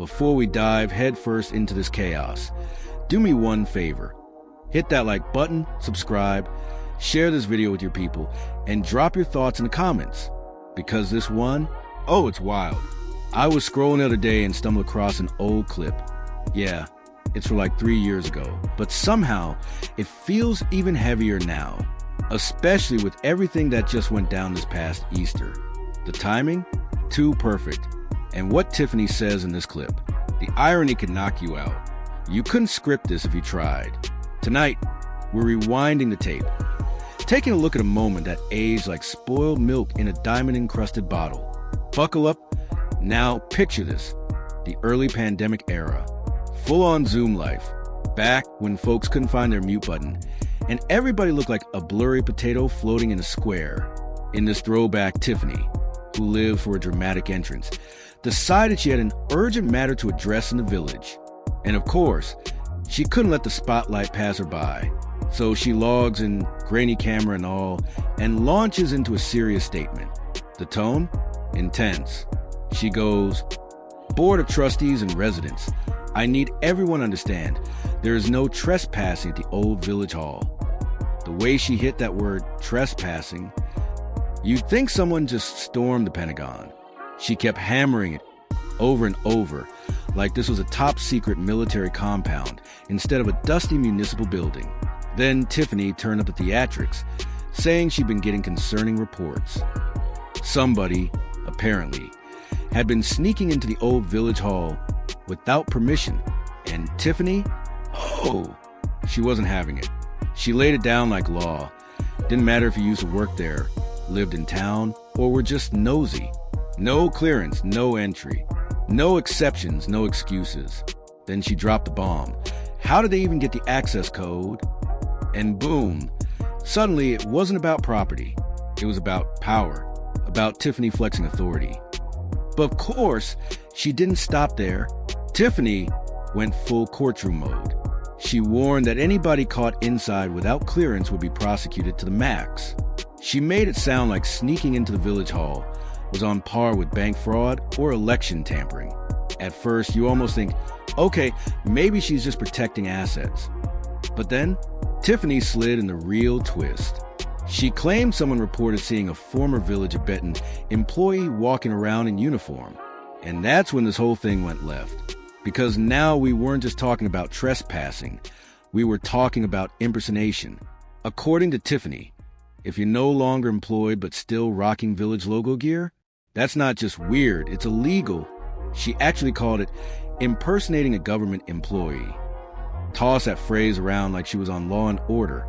before we dive headfirst into this chaos, do me one favor. Hit that like button, subscribe, share this video with your people, and drop your thoughts in the comments. Because this one, oh, it's wild. I was scrolling the other day and stumbled across an old clip. Yeah, it's from like 3 years ago, but somehow it feels even heavier now, especially with everything that just went down this past Easter. The timing? Too perfect. And what Tiffany says in this clip, the irony could knock you out. You couldn't script this if you tried. Tonight, we're rewinding the tape, taking a look at a moment that aged like spoiled milk in a diamond-encrusted bottle. Buckle up. Now picture this, the early pandemic era, full-on Zoom life, back when folks couldn't find their mute button, and everybody looked like a blurry potato floating in a square. In this throwback, Tiffany, who lived for a dramatic entrance, decided she had an urgent matter to address in the village. And of course, she couldn't let the spotlight pass her by. So she logs in, grainy camera and all, and launches into a serious statement. The tone? Intense. She goes, "Board of Trustees and residents, I need everyone to understand there is no trespassing at the old village hall." The way she hit that word trespassing, you'd think someone just stormed the Pentagon. She kept hammering it over and over, like this was a top-secret military compound instead of a dusty municipal building. Then Tiffany turned up the theatrics, saying she'd been getting concerning reports. Somebody, apparently, had been sneaking into the old village hall without permission, and Tiffany, oh, she wasn't having it. She laid it down like law. Didn't matter if you used to work there, lived in town, or were just nosy. No clearance, no entry. No exceptions, no excuses. Then she dropped the bomb. How did they even get the access code? And boom, suddenly it wasn't about property. It was about power, about Tiffany flexing authority. But of course, she didn't stop there. Tiffany went full courtroom mode. She warned that anybody caught inside without clearance would be prosecuted to the max. She made it sound like sneaking into the village hall was on par with bank fraud or election tampering. At first, you almost think, okay, maybe she's just protecting assets. But then, Tiffany slid in the real twist. She claimed someone reported seeing a former Village of Benton employee walking around in uniform. And that's when this whole thing went left. Because now we weren't just talking about trespassing, we were talking about impersonation. According to Tiffany, if you're no longer employed but still rocking Village logo gear, that's not just weird, it's illegal. She actually called it impersonating a government employee. Tossed that phrase around like she was on Law and Order,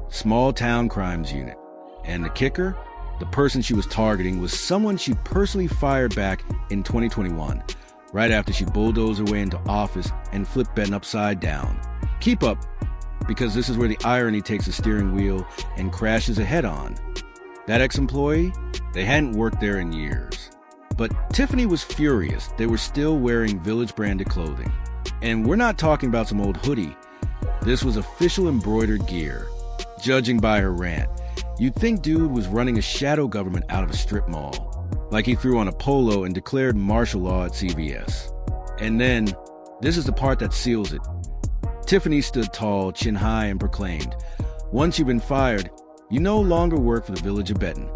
small town crimes unit. And the kicker? The person she was targeting was someone she personally fired back in 2021, right after she bulldozed her way into office and flipped Benton upside down. Keep up, because this is where the irony takes the steering wheel and crashes it head on. That ex-employee? They hadn't worked there in years. But Tiffany was furious they were still wearing Village-branded clothing. And we're not talking about some old hoodie. This was official embroidered gear. Judging by her rant, you'd think dude was running a shadow government out of a strip mall. Like he threw on a polo and declared martial law at CVS. And then, this is the part that seals it. Tiffany stood tall, chin high, and proclaimed, "Once you've been fired, you no longer work for the Village of Benton."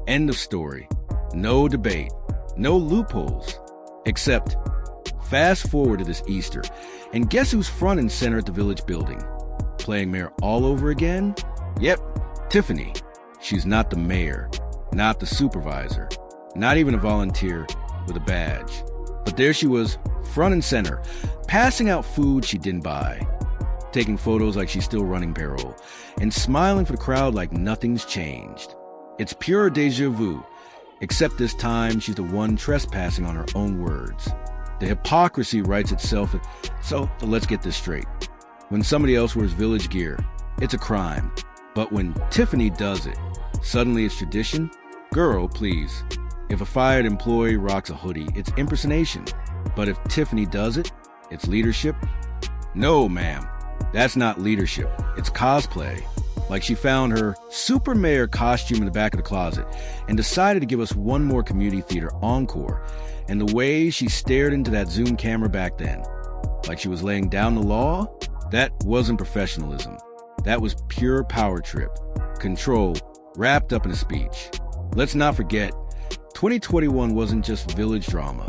End of story. No debate. No loopholes. Except, fast forward to this Easter, and guess who's front and center at the Village building? Playing mayor all over again? Yep, Tiffany. She's not the mayor, not the supervisor, not even a volunteer with a badge. But there she was, front and center, passing out food she didn't buy, taking photos like she's still running payroll, and smiling for the crowd like nothing's changed. It's pure déjà vu, except this time she's the one trespassing on her own words. The hypocrisy writes itself. So let's get this straight. When somebody else wears Village gear, it's a crime. But when Tiffany does it, suddenly it's tradition? Girl, please. If a fired employee rocks a hoodie, it's impersonation. But if Tiffany does it, it's leadership? No, ma'am. That's not leadership. It's cosplay. Like she found her super mayor costume in the back of the closet and decided to give us one more community theater encore And the way she stared into that Zoom camera back then, like she was laying down the law, that wasn't professionalism. That was pure power trip, control, wrapped up in a speech. Let's not forget, 2021 wasn't just village drama.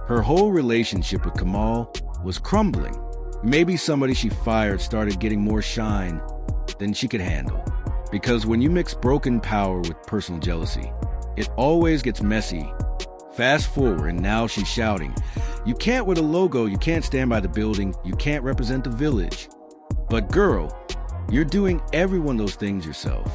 Her whole relationship with Kamal was crumbling. Maybe somebody she fired started getting more shine than she could handle. Because when you mix broken power with personal jealousy, it always gets messy. Fast forward, and now she's shouting, "You can't wear the logo, you can't stand by the building, you can't represent the village." But girl, you're doing every one of those things yourself.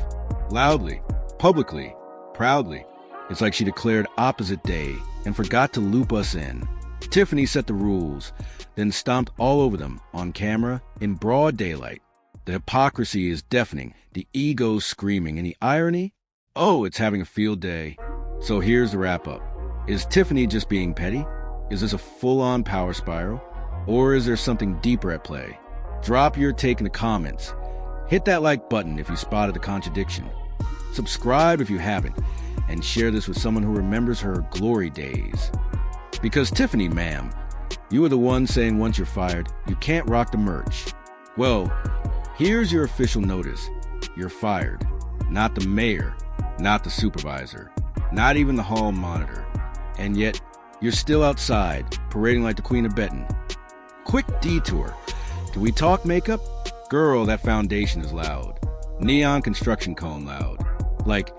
Loudly, publicly, proudly. It's like she declared opposite day and forgot to loop us in. Tiffany set the rules, then stomped all over them on camera in broad daylight. The hypocrisy is deafening, the ego screaming, and the irony? Oh, it's having a field day. So here's the wrap-up. Is Tiffany just being petty? Is this a full-on power spiral? Or is there something deeper at play? Drop your take in the comments. Hit that like button if you spotted the contradiction. Subscribe if you haven't, and share this with someone who remembers her glory days. Because Tiffany, ma'am, you were the one saying once you're fired, you can't rock the merch. Well, here's your official notice. You're fired. Not the mayor, not the supervisor, not even the hall monitor. And yet, you're still outside, parading like the Queen of Benton. Quick detour. Can we talk makeup? Girl, that foundation is loud. Neon construction cone loud. Like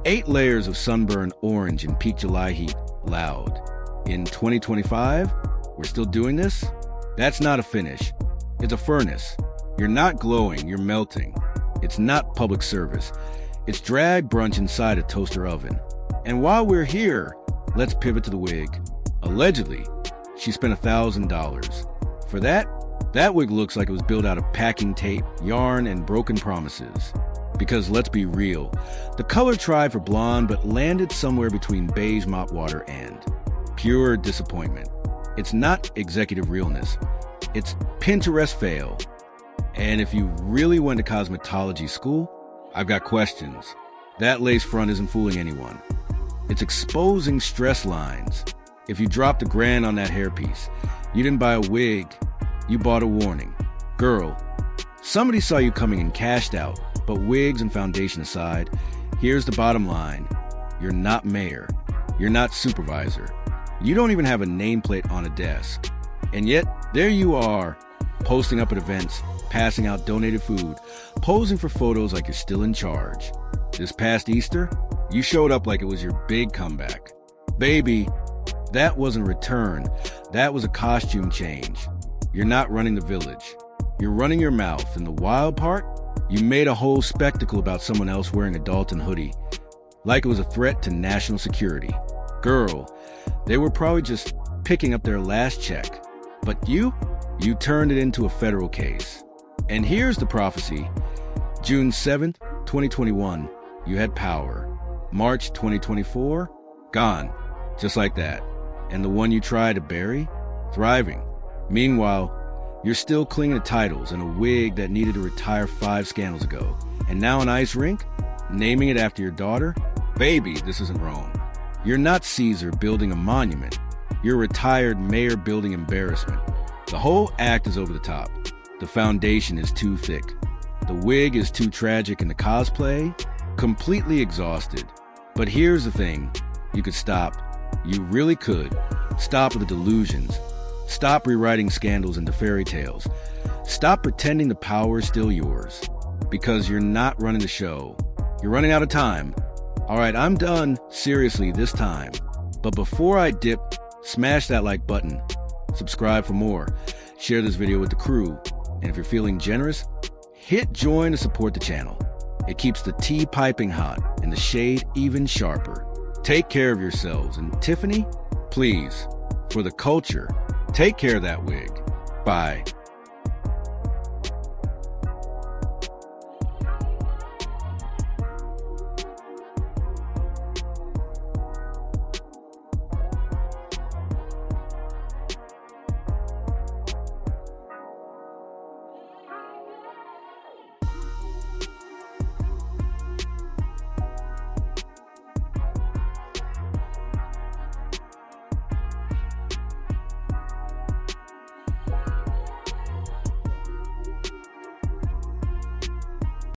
8 layers of sunburned orange in peak July heat loud. In 2025, we're still doing this? That's not a finish. It's a furnace. You're not glowing, you're melting. It's not public service. It's drag brunch inside a toaster oven. And while we're here, let's pivot to the wig. Allegedly, she spent $1,000. For that wig looks like it was built out of packing tape, yarn, and broken promises. Because let's be real, the color tried for blonde but landed somewhere between beige mop water and pure disappointment. It's not executive realness. It's Pinterest fail. And if you really went to cosmetology school, I've got questions. That lace front isn't fooling anyone. It's exposing stress lines. If you dropped $1,000 on that hairpiece, you didn't buy a wig, you bought a warning. Girl, somebody saw you coming and cashed out, but wigs and foundation aside, here's the bottom line. You're not mayor. You're not supervisor. You don't even have a nameplate on a desk. And yet, there you are, posting up at events, passing out donated food, posing for photos like you're still in charge. This past Easter, you showed up like it was your big comeback. Baby, that wasn't a return. That was a costume change. You're not running the village. You're running your mouth. And the wild part? You made a whole spectacle about someone else wearing a Dalton hoodie, like it was a threat to national security. Girl, they were probably just picking up their last check. But you turned it into a federal case. And here's the prophecy. June 7th, 2021, you had power. March 2024, gone. Just like that. And the one you tried to bury, thriving. Meanwhile, you're still clinging to titles and a wig that needed to retire 5 scandals ago. And now an ice rink? Naming it after your daughter? Baby, this isn't Rome. You're not Caesar building a monument. You're a retired mayor building embarrassment. The whole act is over the top. The foundation is too thick. The wig is too tragic, and the cosplay, completely exhausted. But here's the thing. You could stop. You really could. Stop with the delusions. Stop rewriting scandals into fairy tales. Stop pretending the power is still yours. Because you're not running the show. You're running out of time. All right, I'm done, seriously, this time. But before I dip, smash that like button. Subscribe for more. Share this video with the crew. And if you're feeling generous, hit join to support the channel. It keeps the tea piping hot and the shade even sharper. Take care of yourselves. And Tiffany, please, for the culture, take care of that wig. Bye.